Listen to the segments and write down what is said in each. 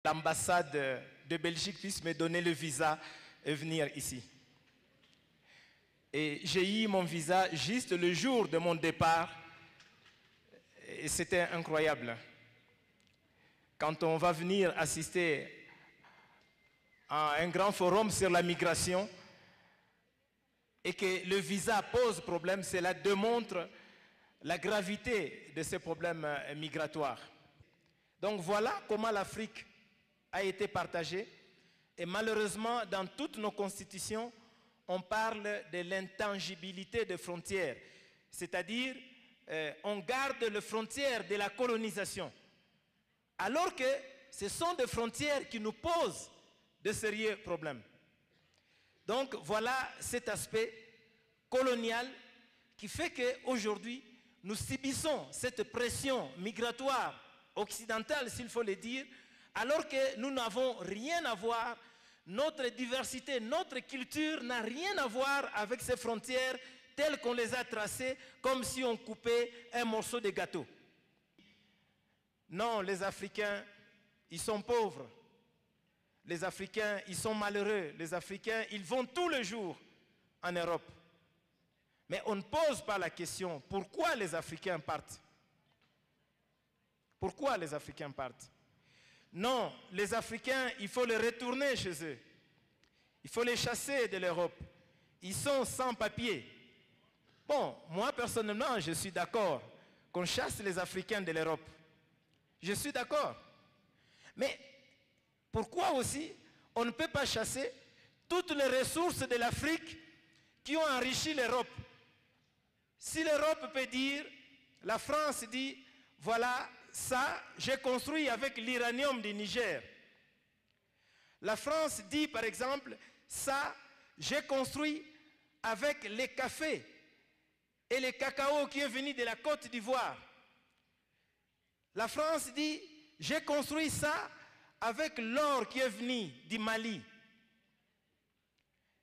l'ambassade de Belgique puisse me donner le visa et venir ici. Et j'ai eu mon visa juste le jour de mon départ. Et c'était incroyable. Quand on va venir assister à un grand forum sur la migration et que le visa pose problème, cela démontre la gravité de ces problèmes migratoires. Donc voilà comment l'Afrique a été partagée. Et malheureusement, dans toutes nos constitutions, on parle de l'intangibilité des frontières. C'est-à-dire, on garde les frontières de la colonisation. Alors que ce sont des frontières qui nous posent de sérieux problèmes. Donc voilà cet aspect colonial qui fait qu'aujourd'hui, nous subissons cette pression migratoire occidentale, s'il faut le dire, alors que nous n'avons rien à voir, notre diversité, notre culture n'a rien à voir avec ces frontières telles qu'on les a tracées, comme si on coupait un morceau de gâteau. Non, les Africains, ils sont pauvres. Les Africains, ils sont malheureux. Les Africains, ils vont tous les jours en Europe. Mais on ne pose pas la question, pourquoi les Africains partent? Pourquoi les Africains partent? Non, les Africains, il faut les retourner chez eux. Il faut les chasser de l'Europe. Ils sont sans papier. Bon, moi personnellement, je suis d'accord qu'on chasse les Africains de l'Europe. Je suis d'accord. Mais pourquoi aussi on ne peut pas chasser toutes les ressources de l'Afrique qui ont enrichi l'Europe? Si l'Europe peut dire, la France dit, voilà, ça, j'ai construit avec l'uranium du Niger. La France dit, par exemple, ça, j'ai construit avec les cafés et les cacao qui est venu de la Côte d'Ivoire. La France dit, j'ai construit ça avec l'or qui est venu du Mali.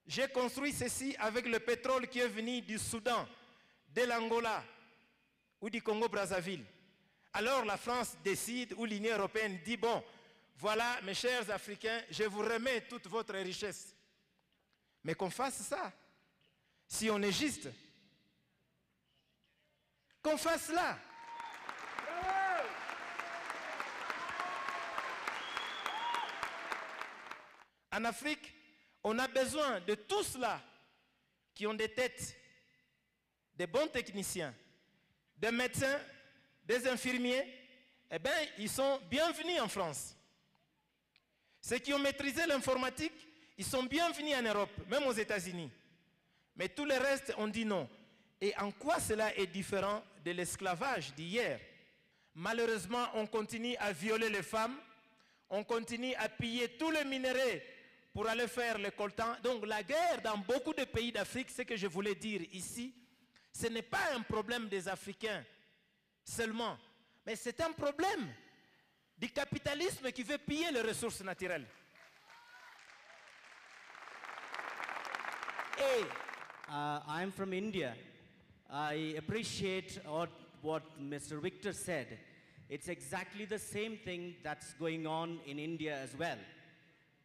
J'ai construit ceci avec le pétrole qui est venu du Soudan, de l'Angola ou du Congo-Brazzaville. Alors la France décide, ou l'Union européenne dit, bon, voilà mes chers Africains, je vous remets toute votre richesse. Mais qu'on fasse ça, si on est juste, qu'on fasse cela. En Afrique, on a besoin de tous ceux qui ont des têtes, des bons techniciens, des médecins, des infirmiers. Eh bien, ils sont bienvenus en France. Ceux qui ont maîtrisé l'informatique, ils sont bienvenus en Europe, même aux États-Unis. Mais tout le reste, on dit non. Et en quoi cela est différent de l'esclavage d'hier? Malheureusement, on continue à violer les femmes, on continue à piller tous les minéraux pour aller faire le coltan. Donc la guerre dans beaucoup de pays d'Afrique, ce que je voulais dire ici, ce n'est pas un problème des Africains seulement, mais c'est un problème du capitalisme qui veut piller les ressources naturelles. Et I'm from India. I appreciate what Mr. Victor said. It's exactly the same thing that's going on in India as well.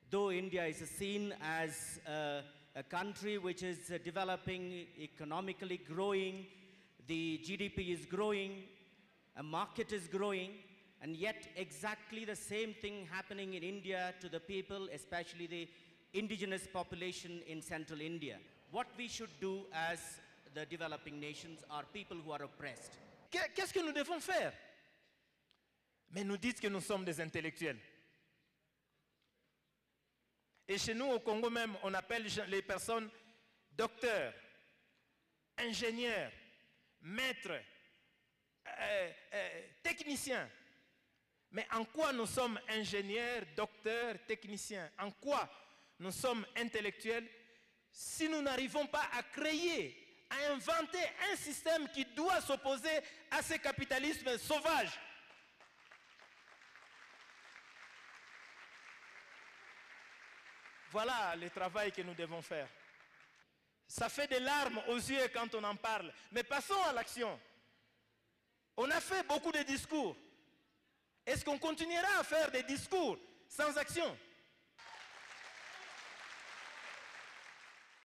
Though India is seen as a country which is developing, economically growing, the GDP is growing, a market is growing, and yet exactly the same thing happening in India to the people, especially the indigenous population in central India. What we should do as the developing nations are people who are oppressed. Qu'est-ce que nous devons faire? Mais nous dites que nous sommes des intellectuels. Et chez nous, au Congo même, on appelle les personnes docteurs, ingénieurs, maîtres, techniciens. Mais en quoi nous sommes ingénieurs, docteurs, techniciens? En quoi nous sommes intellectuels si nous n'arrivons pas à créer, à inventer un système qui doit s'opposer à ce capitalisme sauvage? Voilà le travail que nous devons faire. Ça fait des larmes aux yeux quand on en parle. Mais passons à l'action. On a fait beaucoup de discours. Est-ce qu'on continuera à faire des discours sans action.